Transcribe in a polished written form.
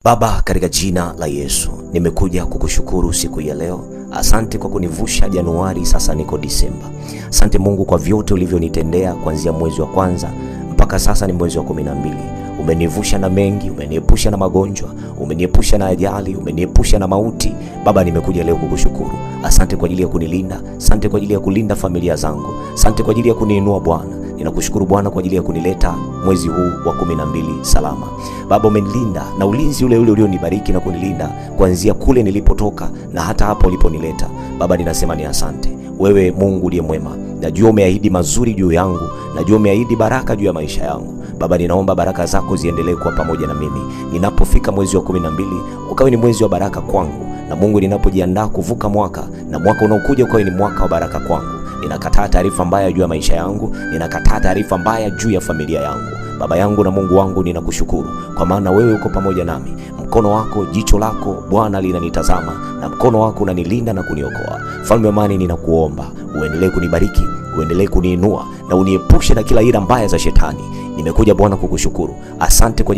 Baba, katika jina la Yesu, nimekuja kukushukuru siku ya leo. Asante kwa kunivusha Januari, sasa niko Disemba. Asante Mungu kwa vyote ulivyonitendea kuanzia mwezi wa kwanza mpaka sasa ni mwezi wa 12. Umenivusha na mengi, umeniepusha na magonjwa, umeniepusha na ajali, umeniepusha na mauti. Baba, nimekuja leo kukushukuru. Asante kwa ajili ya kunilinda, asante kwa ajili ya kulinda familia zangu, asante kwa ajili ya kuniinua Bwana. Ninakushukuru Bwana kwa ajili ya kunileta mwezi huu wa 12 salama. Baba, umenilinda na ulinzi ule ulionibariki na kunilinda kuanzia kule nilipotoka na hata hapo uliponileta. Baba, ninasema ni asante. Wewe Mungu uliye mwema, najua umeahidi mazuri juu yangu, najua umeahidi baraka juu ya maisha yangu. Baba, ninaomba baraka zako ziendelee kuwa pamoja na mimi. Ninapofika mwezi wa 12, ukawe ni mwezi wa baraka kwangu. Na Mungu, ninapojiandaa kuvuka mwaka na mwaka unaokuja ukawe ni mwaka wa baraka kwangu. Ninakataa taarifa mbaya juu ya maisha yangu, ninakataa taarifa mbaya juu ya familia yangu. Baba yangu na Mungu wangu, ninakushukuru kwa maana wewe uko pamoja nami. Mkono wako, jicho lako Bwana linanitazama, na mkono wako unanilinda na kuniokoa. Mfalme wa amani, ninakuomba uendelee kunibariki, uendelee kuniinua na uniepushe na kila ila mbaya za shetani. Nimekuja Bwana kukushukuru. Asante kwa